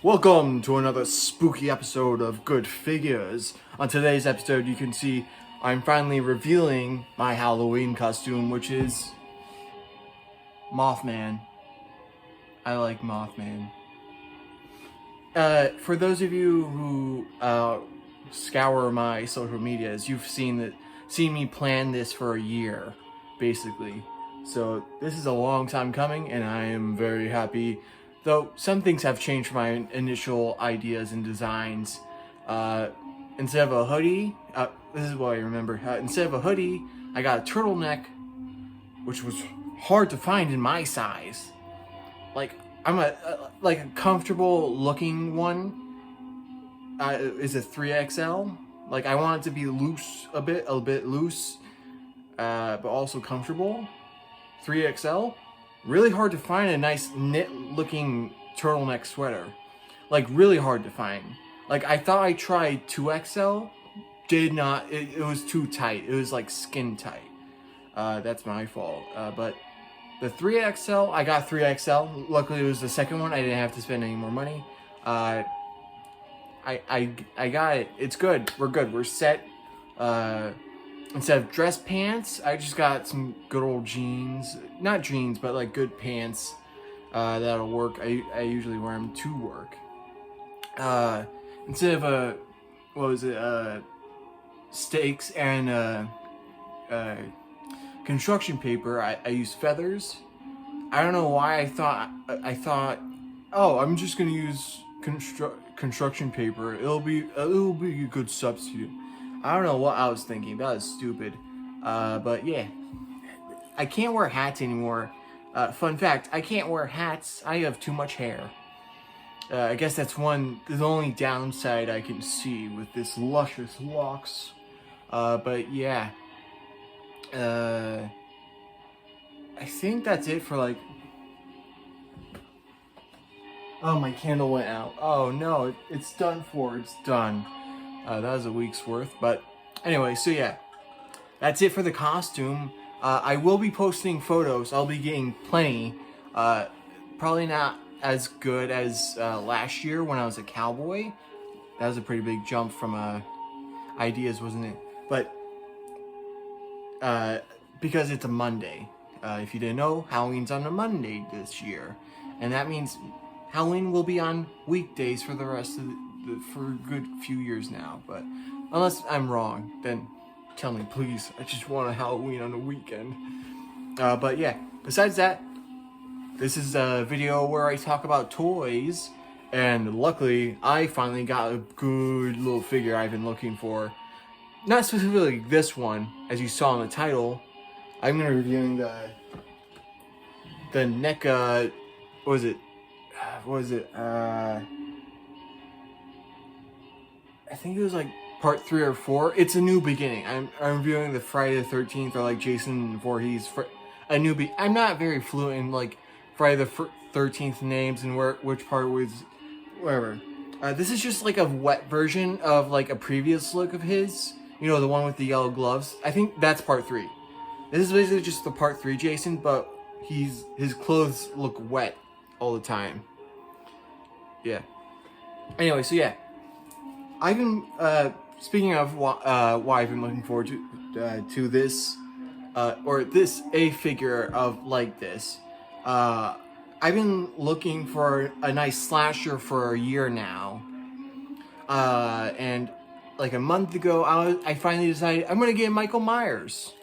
Welcome to another spooky episode of Good Figures. On today's episode, you can see I'm finally revealing my Halloween costume, which is Mothman. I like Mothman. For those of you who scour my social medias, you've seen me plan this for a year, basically. So this is a long time coming, and I am very happy. Though some things have changed from my initial ideas and designs. Instead of a hoodie, this is what I remember. Instead of a hoodie, I got a turtleneck, which was hard to find in my size. Like I'm a comfortable looking one. Is a 3XL. Like I want it to be loose, a bit loose, but also comfortable. 3XL. Really hard to find a nice knit looking turtleneck sweater. Like really hard to find. Like I thought I tried 2XL. Did not, it was too tight. It was like skin tight. That's my fault. But the 3XL, I got 3XL. Luckily it was the second one. I didn't have to spend any more money. I got it. It's good. We're good. We're set. Instead of dress pants, I just got some good old jeans. Not jeans, but like good pants that'll work. I usually wear them to work. Instead of stakes and construction paper, I use feathers. I don't know why I thought, oh, I'm just gonna use construction paper. It'll be a good substitute. I don't know what I was thinking. That was stupid. But yeah, I can't wear hats anymore. Fun fact: I can't wear hats. I have too much hair. I guess that's the only downside I can see with this luscious locks. But yeah, I think that's it for like. Oh, my candle went out. Oh no, it's done for. It's done. That was a week's worth. But anyway, so yeah, that's it for the costume. I will be posting photos. I'll be getting plenty. Probably not as good as last year when I was a cowboy. That was a pretty big jump from ideas, wasn't it? But because it's a Monday. If you didn't know, Halloween's on a Monday this year. And that means Halloween will be on weekdays for the rest of for a good few years now. But unless I'm wrong, then tell me please. I just want a Halloween on a weekend. But yeah, besides that, this is a video where I talk about toys, and luckily I finally got a good little figure I've been looking for. Not specifically this one, as you saw in the title. I'm gonna be reviewing the Neca. What was it? I think it was like part 3 or 4. It's a new beginning. I'm reviewing the Friday the 13th or like Jason Voorhees. I'm not very fluent in like Friday the 13th names and which part was whatever. This is just like a wet version of like a previous look of his. You know, the one with the yellow gloves. I think that's part 3. This is basically just the part 3 Jason, but his clothes look wet all the time. Yeah. Anyway, so yeah. I've been speaking of why I've been looking forward to this or this a figure of like this. I've been looking for a nice slasher for a year now, and like a month ago, I finally decided I'm gonna get Michael Myers.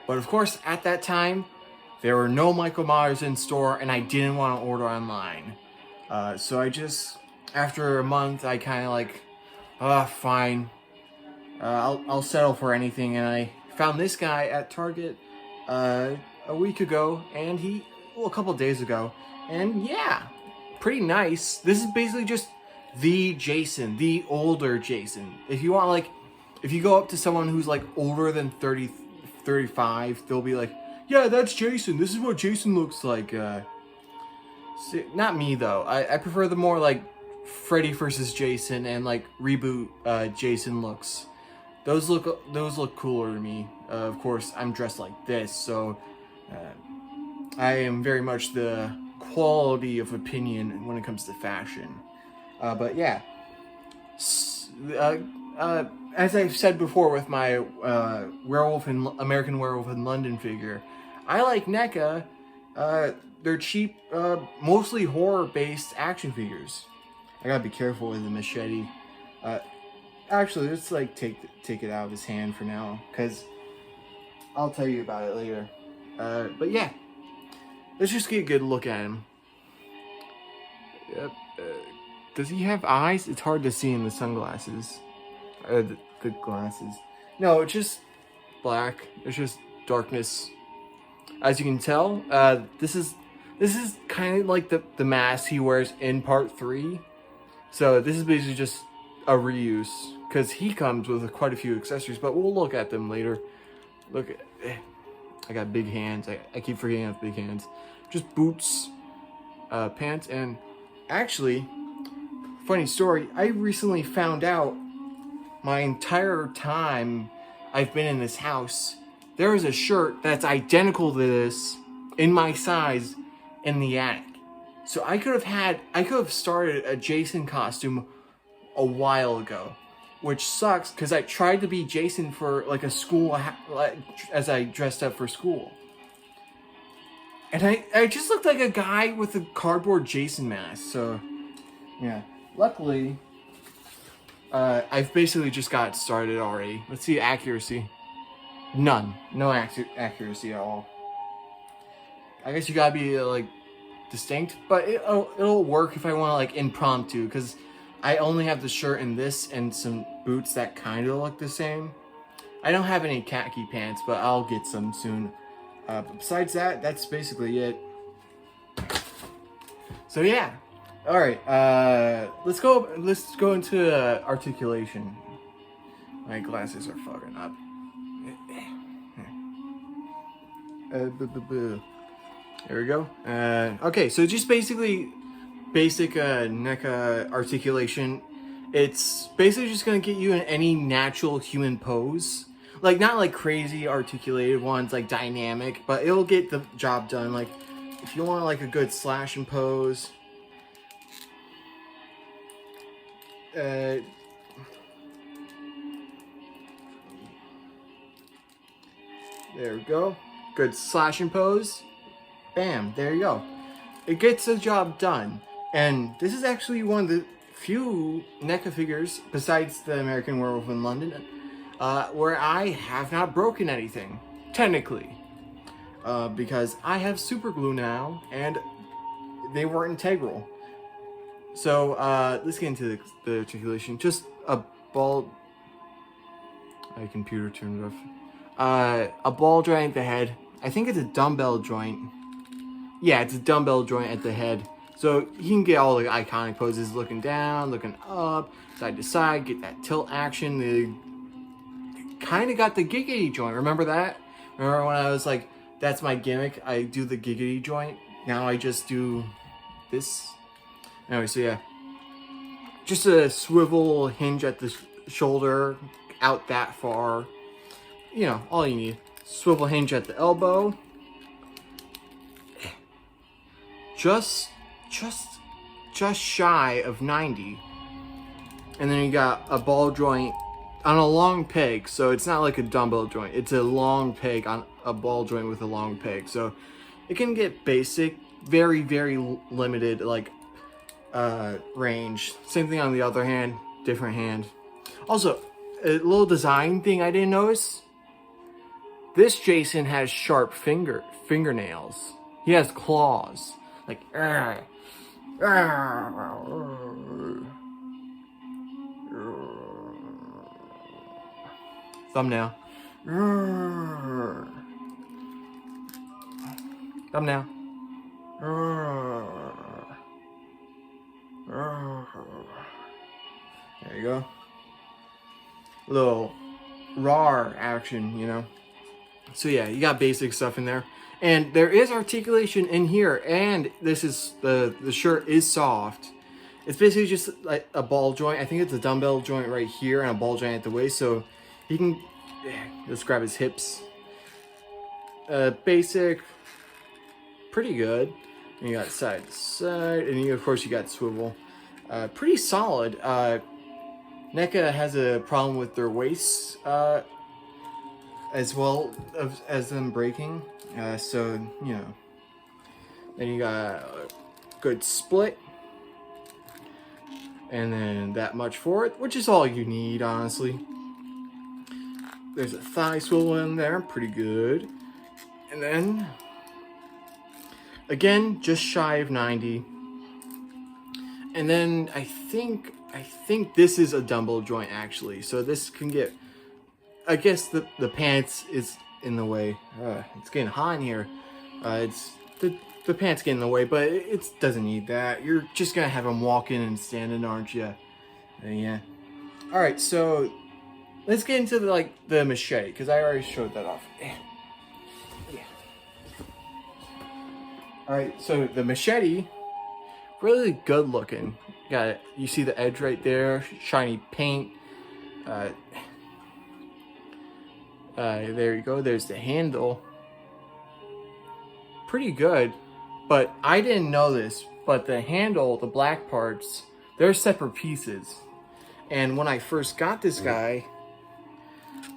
But of course, at that time, there were no Michael Myers in store, and I didn't want to order online. So I just, after a month, I kind of like. Fine. I'll settle for anything, and I found this guy at Target a week ago, and a couple days ago, and yeah, pretty nice. This is basically just the Jason, the older Jason. If you go up to someone who's like older than 30, 35, they'll be like, yeah, that's Jason. This is what Jason looks like. Not me though. I prefer the more like Freddy vs. Jason and like reboot Jason looks. Those look cooler to me. Of course, I'm dressed like this, so I am very much the quality of opinion when it comes to fashion. But yeah, as I've said before with my American Werewolf in London figure, I like NECA. They're cheap, mostly horror-based action figures. I gotta be careful with the machete. Actually, let's like take it out of his hand for now, cause I'll tell you about it later. But yeah, let's just get a good look at him. Yep. Does he have eyes? It's hard to see in the sunglasses. The glasses. No, it's just black. It's just darkness. As you can tell, this is kind of like the mask he wears in part 3. So this is basically just a reuse, because he comes with quite a few accessories, but we'll look at them later. Look, I got big hands. I keep forgetting I have big hands. Just boots, pants, and actually, funny story, I recently found out my entire time I've been in this house, there is a shirt that's identical to this in my size in the attic. So I could have started a Jason costume a while ago, which sucks because I tried to be Jason for like a school, as I dressed up for school. And I just looked like a guy with a cardboard Jason mask, so yeah. Luckily, I've basically just got started already. Let's see accuracy. None. No accuracy at all. I guess you gotta be like distinct, but it'll work if I want to like impromptu, because I only have the shirt and this and some boots that kind of look the same. I don't have any khaki pants, but I'll get some soon. But besides that, that's basically it. So yeah. All right. Let's go into articulation. My glasses are fucking up. There we go. Okay, so just basically basic NECA articulation. It's basically just gonna get you in any natural human pose. Like, not like crazy articulated ones, like dynamic, but it'll get the job done. Like, if you want like a good slashing pose. There we go. Good slashing pose. Bam, there you go. It gets the job done. And this is actually one of the few NECA figures, besides the American Werewolf in London, where I have not broken anything, technically. Because I have super glue now, and they were integral. So, let's get into the articulation. Just a ball... My computer turned it off. A ball joint at the head. I think it's a dumbbell joint. Yeah, it's a dumbbell joint at the head. So you can get all the iconic poses, looking down, looking up, side to side, get that tilt action. They kind of got the giggity joint. Remember that? Remember when I was like, that's my gimmick? I do the giggity joint. Now I just do this. Anyway, so yeah. Just a swivel hinge at the shoulder, out that far. You know, all you need. Swivel hinge at the elbow. Just shy of 90. And then you got a ball joint on a long peg. So it's not like a dumbbell joint. It's a long peg on a ball joint with a long peg. So it can get basic, very, very limited, like, range. Same thing on the other hand, different hand. Also, a little design thing I didn't notice. This Jason has sharp fingernails. He has claws. Like, thumbnail. Thumbnail. There you go. Little raw action, you know. So yeah, you got basic stuff in there. And there is articulation in here, and this is the shirt is soft. It's basically just like a ball joint. I think it's a dumbbell joint right here and a ball joint at the waist, so he can just grab his hips. Basic, pretty good. And you got side to side, and of course you got swivel. pretty solid. Neca has a problem with their waists as well as them breaking. So, you know. Then you got a good split. And then that much for it, which is all you need, honestly. There's a thigh swivel in there, pretty good. And then, again, just shy of 90. And then I think this is a dumbbell joint, actually. So this can get, I guess the pants is in the way. It's getting hot in here. It's the pants get in the way, but it doesn't need that. You're just gonna have them walking and standing, aren't you? Yeah. All right, so let's get into the machete, because I already showed that off. Yeah. All right, so the machete, really good looking. You see the edge right there, shiny paint. There you go. There's the handle. Pretty good. But I didn't know this, but the handle, the black parts, they're separate pieces. And when I first got this guy,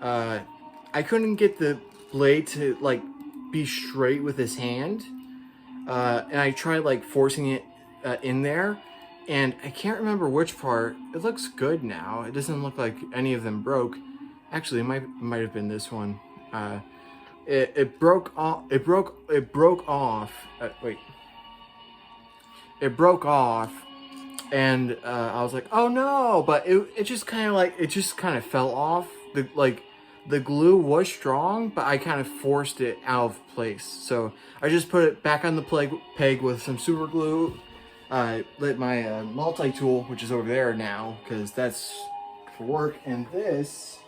I couldn't get the blade to be straight with his hand. And I tried forcing it in there, and I can't remember which part. It looks good now. It doesn't look like any of them broke. Actually, it might have been this one. It broke off. It broke off. Wait. It broke off, and I was like, "Oh no!" But it just kind of fell off. The glue was strong, but I kind of forced it out of place. So I just put it back on the peg with some super glue. Lit my multi-tool, which is over there now, because that's for work. And this,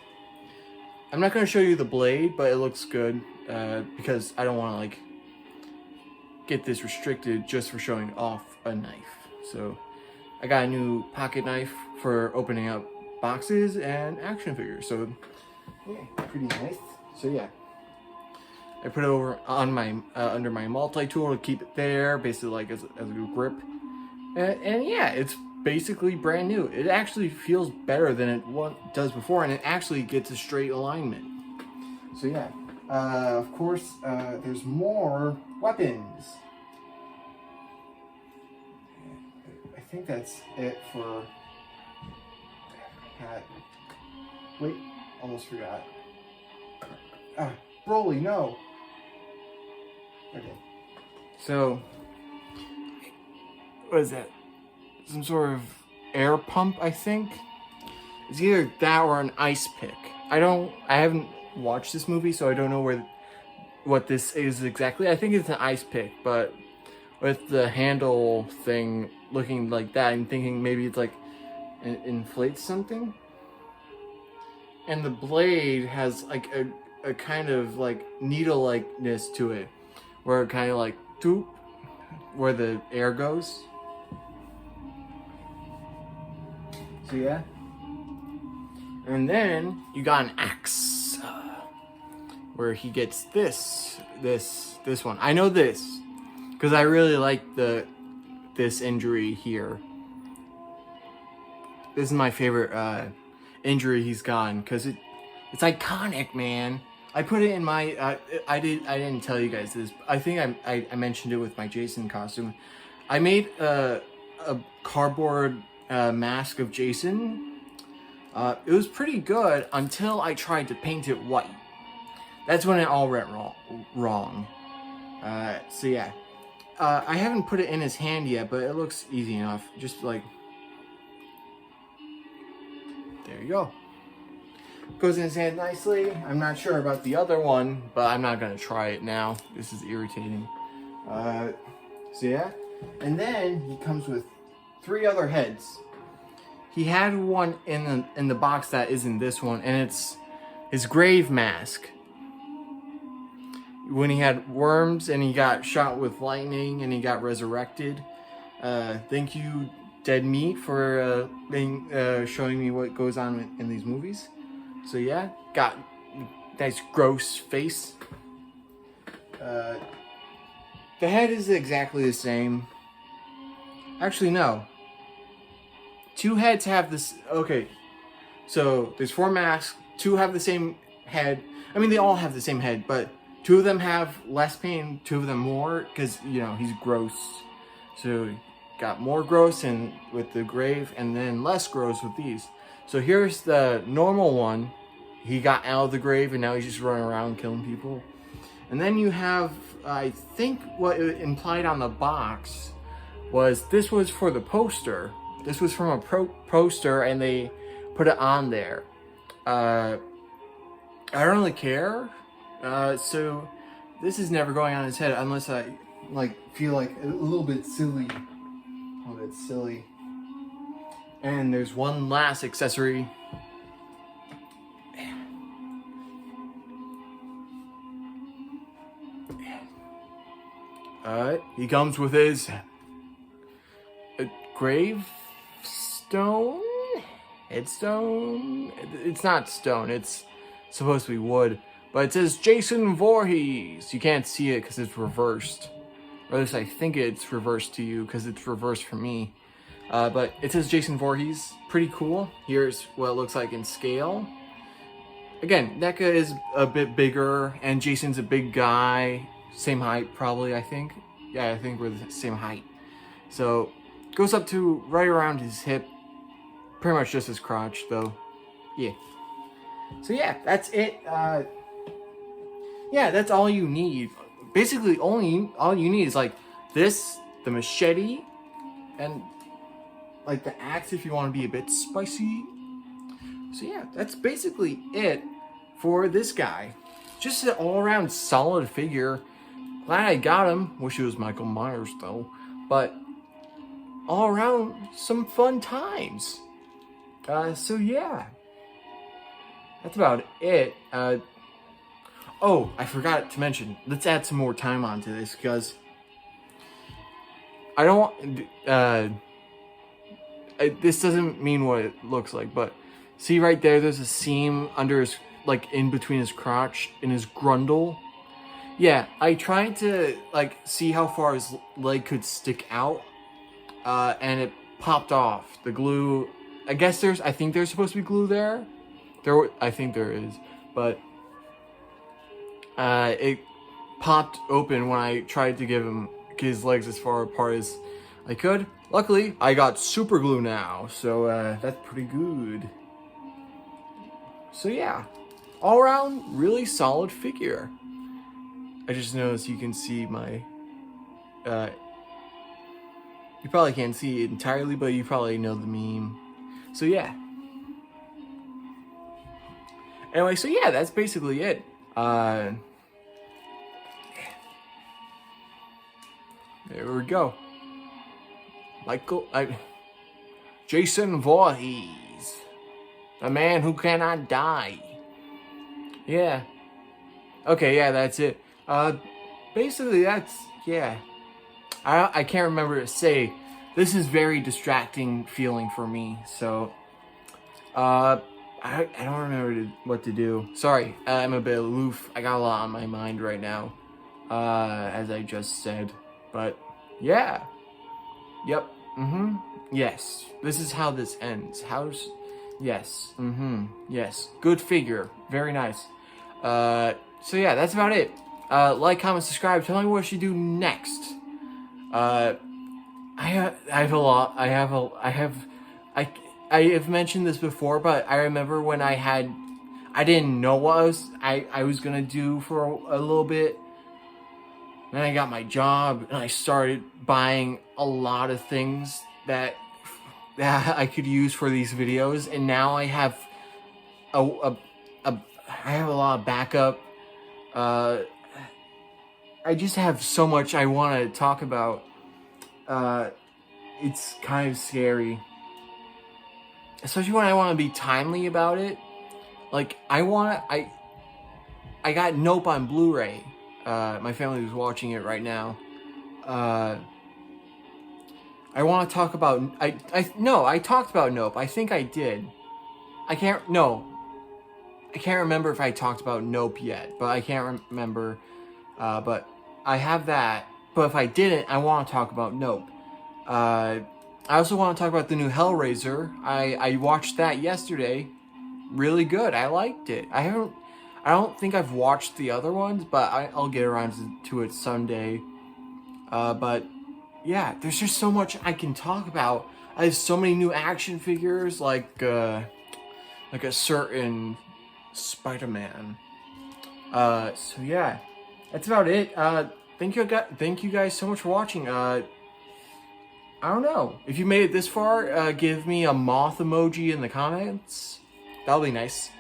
I'm not going to show you the blade, but it looks good, because I don't want to get this restricted just for showing off a knife. So I got a new pocket knife for opening up boxes and action figures. So yeah, pretty nice. So yeah, I put it over on my under my multi-tool to keep it there, basically as a grip. And yeah, it's basically brand new. It actually feels better than it does before, and it actually gets a straight alignment. So yeah, of course, there's more weapons. I think that's it for hat. Wait, almost forgot. Broly, no. Okay. So, what is that? Some sort of air pump, I think. It's either that or an ice pick. I haven't watched this movie, so I don't know what this is exactly. I think it's an ice pick, but with the handle thing looking like that, I'm thinking maybe it's it inflates something. And the blade has a kind of needle-likeness to it, where it kind of doop, where the air goes. So yeah. And then you got an axe, where he gets this one. I know this because I really like this injury here. This is my favorite injury he's gotten, because it's iconic, man. I put it in my I didn't tell you guys this. I think I mentioned it with my Jason costume. I made a cardboard mask of Jason. It was pretty good until I tried to paint it white. That's when it all went wrong. So yeah, I haven't put it in his hand yet, but it looks easy enough. Just there you go. Goes in his hand nicely. I'm not sure about the other one, but I'm not gonna try it now. This is irritating. So yeah, and then he comes with 3 other heads. He had one in the box that isn't this one, and it's his grave mask. When he had worms and he got shot with lightning and he got resurrected. Thank you, Dead Meat, for showing me what goes on in these movies. So yeah, got nice gross face. The head is exactly the same. Actually, no. 2 heads have this. Okay, so there's 4 masks. 2 have the same head. I mean, they all have the same head, but 2 of them have less pain. 2 of them more, because you know he's gross. So got more gross and with the grave, and then less gross with these. So here's the normal one. He got out of the grave, and now he's just running around killing people. And then you have, I think what it implied on the box was this was for the poster. This was from a poster, and they put it on there. I don't really care. So this is never going on his head unless I feel like a little bit silly. A little bit silly. And there's one last accessory. He comes with his gravestone? Headstone? It's not stone, it's supposed to be wood. But it says Jason Voorhees. You can't see it because it's reversed. Or at least I think it's reversed to you because it's reversed for me. But it says Jason Voorhees. Pretty cool. Here's what it looks like in scale. Again, Neca is a bit bigger, and Jason's a big guy. Same height, probably, I think. Yeah, I think we're the same height. So, goes up to right around his hip. Pretty much just his crotch, though. Yeah. So yeah, that's it. Yeah, that's all you need. Basically, all you need is like this, the machete, and like the axe if you want to be a bit spicy. So yeah, that's basically it for this guy. Just an all-around solid figure. Glad I got him. Wish it was Michael Myers though. But all around, some fun times. So yeah. That's about it. Oh, I forgot to mention. Let's add some more time onto this because I don't want. This doesn't mean what it looks like, but see right there. There's a seam under his, like in between his crotch in his grundle. Yeah, I tried to like see how far his leg could stick out, and it popped off. The glue. I guess I think there's supposed to be glue there. I think there is, but it popped open when I tried to give him his legs as far apart as I could. Luckily, I got super glue now, so that's pretty good. So yeah, all around, really solid figure. I just noticed you can see my, you probably can't see it entirely, but you probably know the meme. So yeah. Anyway, so yeah, that's basically it. There we go. Jason Voorhees, a man who cannot die. Yeah. Okay, yeah, that's it. Basically, that's, yeah. I can't remember to say. This is very distracting feeling for me, so, I don't remember what to do. Sorry, I'm a bit aloof. I got a lot on my mind right now, as I just said. But, yeah. Yep. Yes. This is how this ends. Yes. Yes. Good figure. Very nice. So yeah, that's about it. Like, comment, subscribe. Tell me what I should do next. I have a lot. I have mentioned this before, but I remember when I didn't know what I was gonna do for a little bit. Then I got my job, and I started buying a lot of things that I could use for these videos, and now I have I have a lot of backup. I just have so much I want to talk about. It's kind of scary, especially when I want to be timely about it. Like I got Nope on Blu-ray. My family was watching it right now. I want to talk about. I talked about Nope. I think I did. I can't remember if I talked about Nope yet, but I can't remember. But I have that. But if I didn't, I want to talk about Nope. I also want to talk about the new Hellraiser. I watched that yesterday. Really good. I liked it. I don't think I've watched the other ones, but I'll get around to it someday. But yeah, there's just so much I can talk about. I have so many new action figures, like a certain Spider-Man. So yeah, that's about it. Thank you guys so much for watching. I don't know. If you made it this far, give me a moth emoji in the comments. That'll be nice.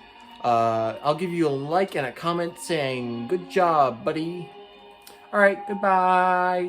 I'll give you a like and a comment saying, good job, buddy. Alright, goodbye.